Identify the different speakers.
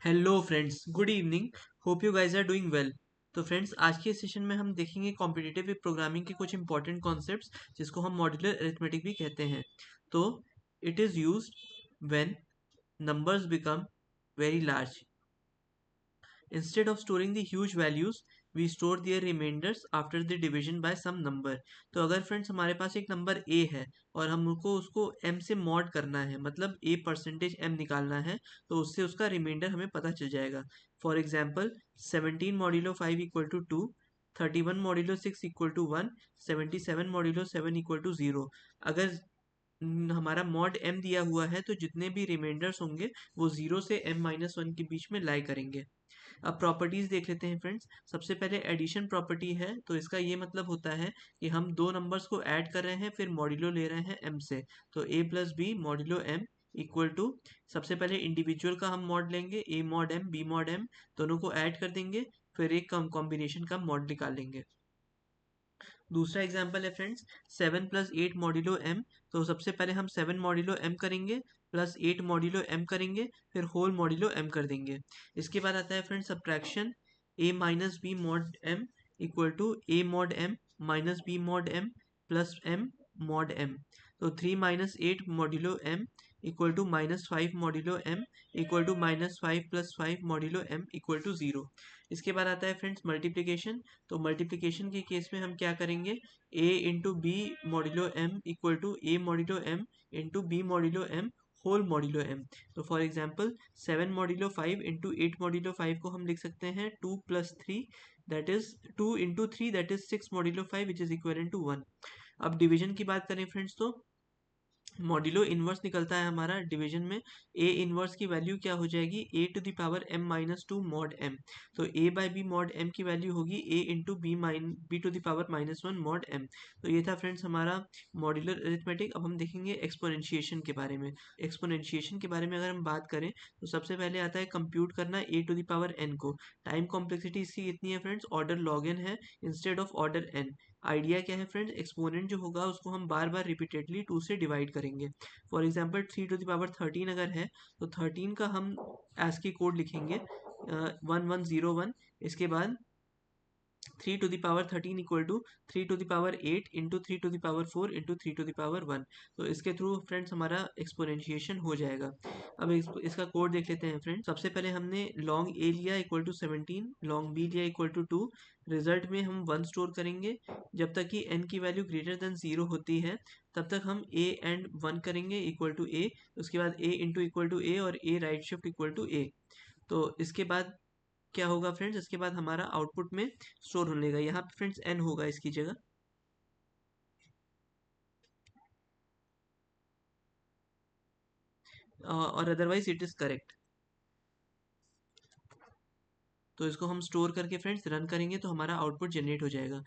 Speaker 1: Hello friends, good evening. Hope you guys are doing well. तो friends, आज के session में हम देखेंगे कॉम्पिटिटिव प्रोग्रामिंग के कुछ इंपॉर्टेंट कॉन्सेप्ट्स जिसको हम मॉड्यूलर अरिथमेटिक भी कहते हैं। तो it is used when numbers become very large. Instead of storing the huge values, we store their remainders after the division by some number। तो अगर फ्रेंड्स हमारे पास एक नंबर a है और हमको उसको m से मॉड करना है, मतलब a परसेंटेज m निकालना है, तो उससे उसका रिमाइंडर हमें पता चल जाएगा। For example 17 modulo 5 equal to 2, 31 modulo 6 equal to 1, 77 modulo 7 equal to 0। अगर हमारा मॉड m दिया हुआ है तो जितने भी रिमाइंडर्स होंगे वो 0 से m-1 के बीच में लाई करेंगे। अब प्रॉपर्टीज देख लेते हैं फ्रेंड्स। सबसे पहले एडिशन प्रॉपर्टी है, तो इसका ये मतलब होता है कि हम दो नंबर्स को ऐड कर रहे हैं फिर मॉड्यूलो ले रहे हैं m से। तो a plus B modulo m equal to, सबसे पहले इंडिविजुअल का हम मॉड लेंगे, a mod m b mod m, दोनों को ऐड कर देंगे, फिर एक कॉम्बिनेशन का मॉड निकाल लेंगे। दूसरा एग्जाम्पल है फ्रेंड्स 7 प्लस 8 मॉड्यूलो m। तो सबसे पहले हम 7 मॉड्यूलो m करेंगे, प्लस 8 मॉड्यूलो m करेंगे, फिर होल मॉड्यूलो m कर देंगे। इसके बाद आता है friends subtraction, a minus B mod m equal to a mod m minus b mod m plus m mod m। तो 3 minus 8 modulo m equal to minus 5 modulo m equal to minus 5 plus 5 modulo m equal to 0। इसके बाद आता है friends multiplication. तो multiplication के case में हम क्या करेंगे, a into B modulo m equal to a modulo m into B modulo m whole modulo m। तो for example 7 modulo 5 into 8 modulo 5 को हम लिख सकते हैं 2 plus 3, that is 2 into 3, that is 6 modulo 5 which is equal to 1। अब division की बात करें फ्रेंड्स, तो मॉड्यूलो इनवर्स निकलता है हमारा डिवीजन में। ए इनवर्स की वैल्यू क्या हो जाएगी, a to the power m minus two mod m। तो a by b mod m की वैल्यू होगी a into b to the power -1 mod m। तो ये था फ्रेंड्स हमारा मॉड्यूलर अरिथमेटिक। अब हम देखेंगे एक्सपोनेंशिएशन के बारे में। एक्सपोनेंशिएशन के बारे में अगर हम बात करें तो सबसे पहले आता है कंप्यूट करना a to the power n को। टाइम कॉम्प्लेक्सिटी इसकी कितनी है फ्रेंड्स, ऑर्डर लॉग n है instead of order n। Idea क्या है फ्रेंड्स, एक्सपोनेंट जो होगा उसको हम बार बार रिपीटेडली 2 से डिवाइड करेंगे। For example 3 to the power 13 अगर है तो 13 का हम एस की कोड लिखेंगे 1101। इसके बाद 3 to the power 13 equal to 3 to the power 8 into 3 to the power 4 into 3 to the power 1। तो इसके थ्रू फ्रेंड्स हमारा एक्सपोनेंशिएशन हो जाएगा। अब इसका कोड देख लेते हैं फ्रेंड्स। सबसे पहले हमने लॉन्ग ए लिया इक्वल टू 17, लॉन्ग बी लिया इक्वल टू 2। रिजल्ट में हम 1 स्टोर करेंगे, जब तक कि n की वैल्यू ग्रेटर देन 0 होती है तब तक हम a एंड 1 करेंगे इक्वल टू a। उसके बाद a into equal to a और a right shift equal to a। तो इसके बाद क्या होगा फ्रेंड्स, इसके बाद हमारा आउटपुट में स्टोर होने लगेगा। यहाँ पे फ्रेंड्स n होगा इसकी जगह, और अदरवाइज इट इज करेक्ट। तो इसको हम स्टोर करके फ्रेंड्स रन करेंगे तो हमारा आउटपुट जनरेट हो जाएगा।